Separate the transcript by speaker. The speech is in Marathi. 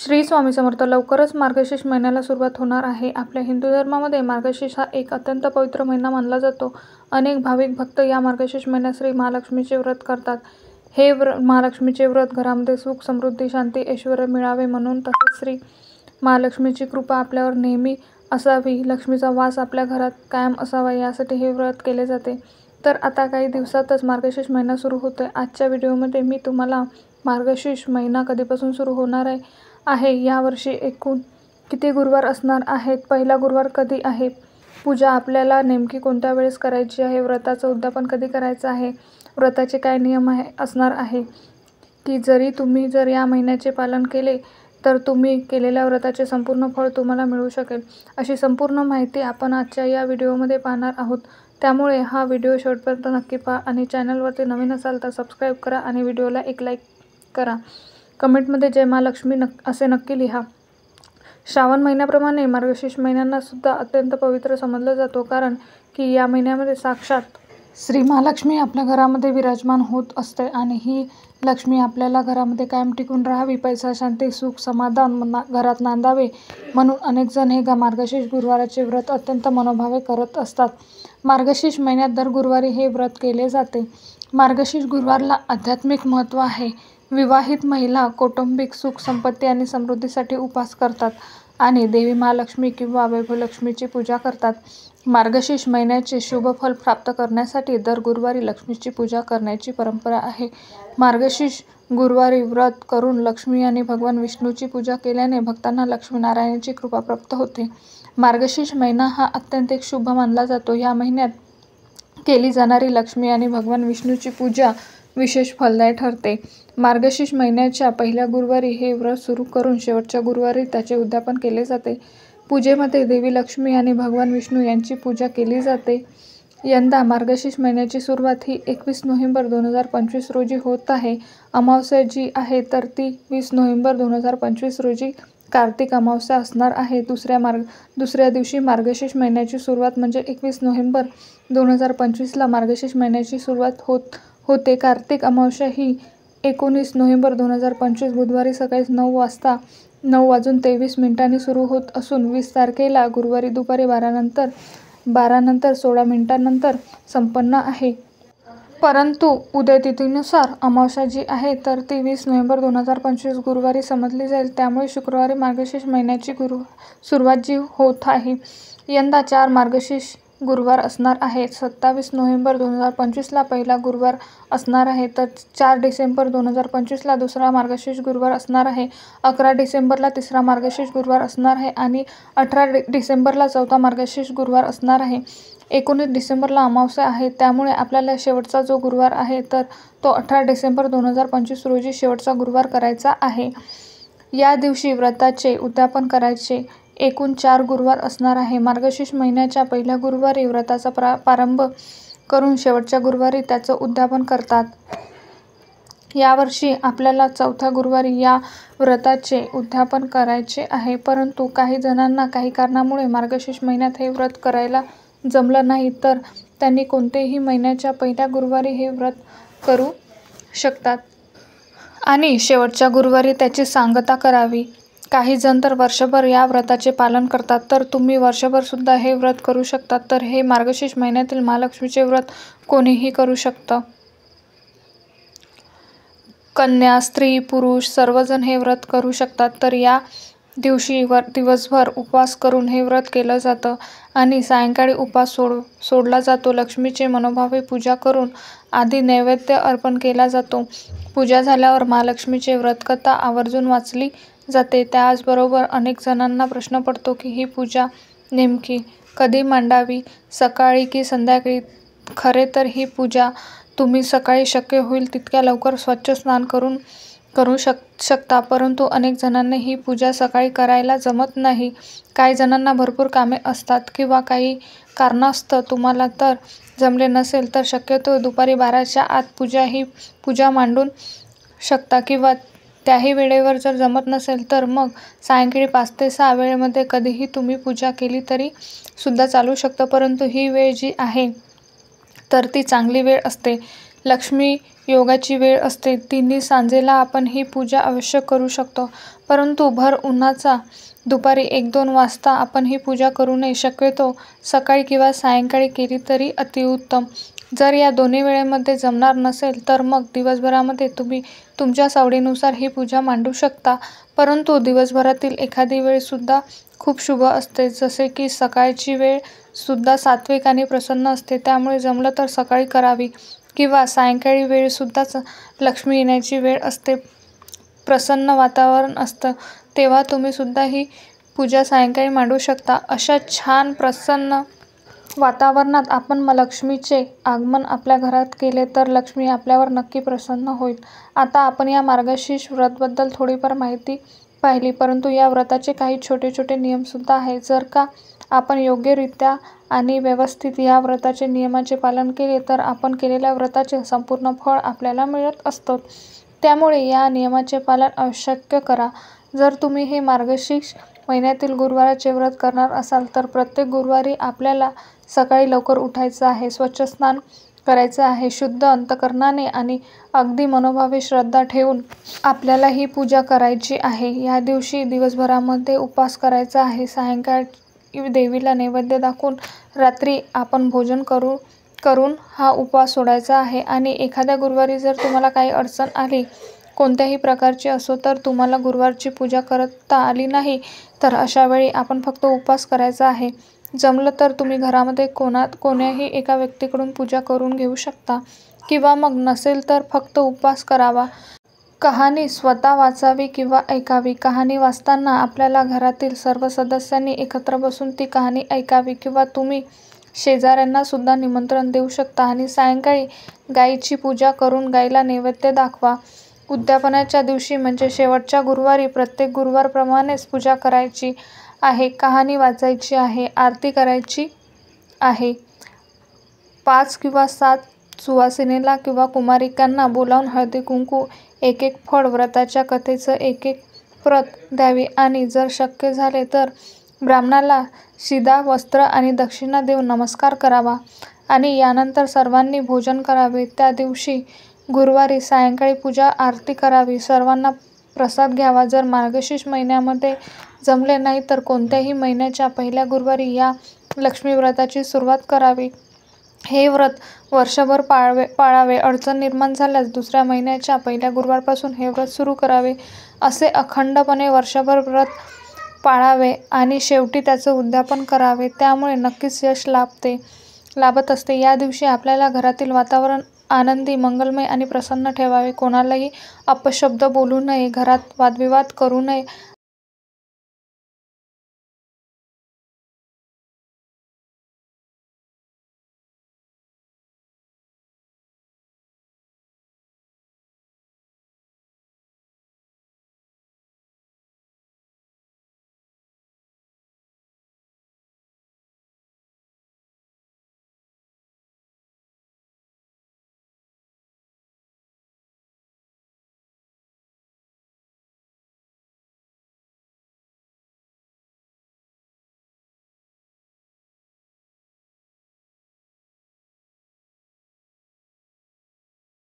Speaker 1: श्री स्वामी समर्थ. लवकरच मार्गशीर्ष महिन्याला सुरुवात होणार आहे. आपल्या हिंदू धर्मामध्ये मार्गशीर्ष हा एक अत्यंत पवित्र महिना मानला जातो. अनेक भाविक भक्त या मार्गशीर्ष महिन्यात श्री महालक्ष्मीचे व्रत करतात. हे महालक्ष्मीचे व्रत घरामध्ये सुख, समृद्धी, शांती, ऐश्वर्य मिळावे म्हणून, तसेच श्री महालक्ष्मीची कृपा आपल्यावर नेहमी असावी, लक्ष्मीचा वास आपल्या घरात कायम असावा यासाठी हे व्रत केले जाते. तर आता काही दिवसातच मार्गशीर्ष महिना सुरू होतोय. आजच्या व्हिडिओमध्ये मी तुम्हाला मार्गशीर्ष महिना कधीपासून सुरू होणार आहे, यावर्षी एकूण किती गुरुवार असणार आहेत, पहिला गुरुवार कधी आहे, पूजा आपल्याला नेमकी कोणत्या वेळेस करायची आहे, व्रताचं उद्यापन कधी करायचं आहे, व्रताचे काय नियम असणार आहे, की तुम्ही जर या महिन्याचे पालन केले तर तुम्ही केलेल्या व्रताचे संपूर्ण फळ तुम्हाला मिळू शकेल, अशी संपूर्ण माहिती आपण आजच्या या व्हिडिओमध्ये पाहणार आहोत. त्यामुळे हा व्हिडिओ शेवटपर्यंत नक्की पहा आणि चॅनलवरती नवीन असाल तर सबस्क्राईब करा आणि व्हिडिओला एक लाईक करा. कमेंटमध्ये जय महालक्ष्मी असे नक्की लिहा. श्रावण महिन्याप्रमाणे मार्गशीर्ष महिन्यांना सुद्धा अत्यंत पवित्र समजलं जातो, कारण की या महिन्यामध्ये साक्षात श्री महालक्ष्मी आपल्या घरामध्ये विराजमान होत असते आणि ही लक्ष्मी आपल्याला घरामध्ये कायम टिकून राहावी, पैसा, शांती, सुख, समाधान घरात नांदावे म्हणून अनेक जण हे मार्गशीर्ष गुरुवाराचे व्रत अत्यंत मनोभावे करत असतात. मार्गशीर्ष महिन्यात दर गुरुवारी हे व्रत केले जाते. मार्गशीर्ष गुरुवारला आध्यात्मिक महत्त्व आहे. विवाहित महिला कौटुंबिक सुख, संपत्ती आणि समृद्धीसाठी उपवास करतात आणि देवी महालक्ष्मी किंवा वैभवलक्ष्मीची पूजा करतात. मार्गशीर्ष महिन्याचे शुभ फल प्राप्त करण्यासाठी दर गुरुवारी लक्ष्मीची पूजा करण्याची परंपरा आहे. मार्गशीर्ष गुरुवारी व्रत करून लक्ष्मी आणि भगवान विष्णूची पूजा केल्याने भक्तांना लक्ष्मीनारायणाची कृपा प्राप्त होते. मार्गशीर्ष महिना हा अत्यंत शुभ मानला जातो. या महिन्यात केली जाणारी लक्ष्मी आणि भगवान विष्णूची पूजा विशेष फलदायी ठरते. मार्गशीर्ष महिन्याच्या पहिल्या गुरुवारी हे व्रत सुरू करून शेवटच्या गुरुवारी त्याचे उद्यापन केले जाते. पूजेमध्ये देवी लक्ष्मी आणि भगवान विष्णू यांची पूजा केली जाते. यंदा मार्गशीर्ष महिन्याची सुरुवात ही 21 नोव्हेंबर 2025 रोजी होत आहे. अमावस्या जी आहे तर ती 20 नोव्हेंबर 2025 रोजी कार्तिक अमावस्या असणार आहे. दुसऱ्या दिवशी मार्गशीर्ष महिन्याची सुरुवात म्हणजे 21 नोव्हेंबर 2025ला मार्गशीर्ष महिन्याची सुरुवात होते. कार्तिक अमावस्या ही 19 नोव्हेंबर 2025 बुधवारी सकाळी 9:23 सुरू होत असून 20 तारखेला गुरुवारी दुपारी 12 16 मिनिटांनंतर संपन्न आहे. परंतु उदयतिथीनुसार अमावस्या जी आहे तर ती 20 नोव्हेंबर 2025 गुरुवारी समजली जाईल. त्यामुळे शुक्रवारी मार्गशीर्ष महिन्याची सुरुवात जी होत आहे. यंदा 4 मार्गशीर्ष गुरुवार असणार आहेत. 27 नोव्हेंबर 2025ला पहिला गुरुवार असणार आहे, तर 4 डिसेंबर 2025ला दुसरा मार्गशीर्ष गुरुवार असणार आहे, 11 डिसेंबरला तिसरा मार्गशीर्ष गुरुवार असणार आहे आणि 18 डिसेंबरला चौथा मार्गशीर्ष गुरुवार असणार आहे. 19 डिसेंबरला अमावस्या आहे. त्यामुळे आपल्याला शेवटचा जो गुरुवार आहे तर तो 18 डिसेंबर 2025 रोजी शेवटचा गुरुवार करायचा आहे. या दिवशी व्रताचे उद्यापन करायचे. एकूण 4 गुरुवार असणार आहे. मार्गशीर्ष महिन्याच्या पहिल्या गुरुवारी व्रताचा प्रारंभ करून शेवटच्या गुरुवारी त्याचं उद्यापन करतात. यावर्षी आपल्याला चौथ्या गुरुवारी या व्रताचे उद्यापन करायचे आहे. परंतु काही जणांना काही कारणामुळे मार्गशीर्ष महिन्यात हे व्रत करायला जमलं नाही, तर त्यांनी कोणत्याही महिन्याच्या पहिल्या गुरुवारी हे व्रत करू शकतात आणि शेवटच्या गुरुवारी त्याची सांगता करावी. काही जण तर वर्षभर या व्रताचे पालन करतात, तर तुम्ही वर्षभर सुद्धा हे व्रत करू शकता. तर हे मार्गशीर्ष महिन्यातील महालक्ष्मीचे व्रत कोणीही करू शकतं. कन्या, स्त्री, पुरुष सर्वजण हे व्रत करू शकतात. तर या दिवशी दिवसभर उपवास करून हे व्रत केलं जातं आणि सायंकाळी उपवास सोडला जातो. लक्ष्मीचे मनोभावे पूजा करून आधी नैवेद्य अर्पण केला जातो. पूजा झाल्यावर महालक्ष्मीचे व्रतकथा आवर्जून वाचली जाते. त्याचबरोबर अनेक जणांना प्रश्न पडतो की ही पूजा नेमकी कधी मांडावी, सकाळी की संध्याकाळी. खरे तर ही पूजा तुम्ही सकाळी शक्य होईल तितक्या लवकर स्वच्छ स्नान करून करू शकता. परंतु अनेक जणांना ही पूजा सकाळी करायला जमत नाही. काही जणांना भरपूर कामे असतात किंवा काही कारणास्तव तुम्हाला तर जमले नसेल तर शक्यतो दुपारी 12च्या आत पूजा मांडून शकता किंवा त्याही वेळेवर जर जमत नसेल तर मग सायंकाळी 5 ते 6 वेळेमध्ये कधीही तुम्ही पूजा केली तरी सुद्धा चालू शकतं. परंतु ही वेळ जी आहे तर ती चांगली वेळ असते. लक्ष्मी योगाची वेळ असते. तिन्ही सांजेला आपण ही पूजा अवश्य करू शकतो, परंतु भर उन्हाचा दुपारी 1-2 वाजता आपण ही पूजा करू नये. शक्यतो सकाळी किंवा सायंकाळी केली तरी अतिउत्तम. जर या दोन्ही वेळेमध्ये जमणार नसेल तर मग दिवसभरामध्ये तुम्ही तुमच्या सवडीनुसार ही पूजा मांडू शकता, परंतु दिवसभरातील एखादी वेळसुद्धा खूप शुभ असते. जसे की सकाळची वेळ सुद्धा सात्विक आणि प्रसन्न असते, त्यामुळे जमलं तर सकाळी करावी. किंवा सायंकाळी वेळसुद्धा लक्ष्मी येण्याची वेळ असते, प्रसन्न वातावरण असतं, तेव्हा तुम्ही सुद्धा ही पूजा सायंकाळी मांडू शकता. अशा छान प्रसन्न वातावरणात आपण लक्ष्मीचे आगमन आपल्या घरात केले तर लक्ष्मी आपल्यावर नक्की प्रसन्न होईल. आता आपण या मार्गशीर्ष व्रतबद्दल थोडीफार माहिती पाहिली, परंतु या व्रताचे काही छोटे छोटे नियमसुद्धा आहेत. जर का आपण योग्यरित्या आणि व्यवस्थित या व्रताचे नियमाचे पालन केले तर आपण केलेल्या व्रताचे संपूर्ण फळ आपल्याला मिळत असतं. त्यामुळे या नियमाचे पालन अवश्य करा. जर तुम्ही हे मार्गशीर्ष महिन्यातील गुरुवाराचे व्रत करणार असाल तर प्रत्येक गुरुवारी आपल्याला सकाळी लवकर उठायचं आहे, स्वच्छ स्नान करायचं आहे, शुद्ध अंतकरणाने आणि अगदी मनोभावे श्रद्धा ठेवून आपल्याला ही पूजा करायची आहे. या दिवशी दिवसभरामध्ये उपवास करायचा आहे. सायंकाळी देवीला नैवेद्य दाखवून रात्री आपण भोजन करून हा उपवास सोडायचा आहे. आणि एखाद्या गुरुवारी जर तुम्हाला काही अडचण आली, कोणत्याही प्रकारची असो, तर तुम्हाला गुरुवारची पूजा करता आली नाही तर अशा वेळी आपण फक्त उपवास करायचा आहे. जमलं तर तुम्ही घरामध्ये कोण्याही एका व्यक्तीकडून पूजा करून घेऊ शकता, किंवा मग नसेल तर फक्त उपवास करावा. कहाणी स्वतः वाचावी किंवा ऐकावी. कहाणी वाचताना आपल्याला घरातील सर्व सदस्यांनी एकत्र बसून ती कहाणी ऐकावी, किंवा तुम्ही शेजाऱ्यांना सुद्धा निमंत्रण देऊ शकता. आणि सायंकाळी गायीची पूजा करून गायीला नैवेद्य दाखवा. उद्यापनाच्या दिवशी म्हणजे शेवटच्या गुरुवारी प्रत्येक गुरुवारप्रमाणेच पूजा करायची आहे, कहाणी वाचायची आहे, आरती करायची आहे. 5 किंवा 7 सुवासिनीला किंवा कुमारिकांना बोलावून हळदी कुंकू, एक फळ, व्रताच्या कथेचं एक प्रत द्यावी. आणि जर शक्य झाले तर ब्राह्मणाला शिदा, वस्त्र आणि दक्षिणा देऊन नमस्कार करावा. आणि यानंतर सर्वांनी भोजन करावे. त्या दिवशी गुरुवारी सायंकाळी पूजा आरती करावी. सर्वांना प्रसाद घ्यावा. जर मार्गशीर्ष महिन्यामध्ये जमले नाही तर कोणत्याही महिन्याच्या पहिल्या गुरुवारी या लक्ष्मी व्रताची सुरुवात करावी. हे व्रत वर्षभर पाळावे. अडचण निर्माण झाल्यास दुसऱ्या महिन्याच्या पहिल्या गुरुवारपासून हे व्रत सुरू करावे. असे अखंडपणे वर्षभर व्रत पाळावे आणि शेवटी त्याचं उद्यापन करावे. त्यामुळे नक्कीच यश लाभत असते. या दिवशी आपल्याला घरातील वातावरण आनंदी, मंगलमय आणि प्रसन्न ठेवावे. कोणालाही अपशब्द बोलू नये, घरात वादविवाद करू नये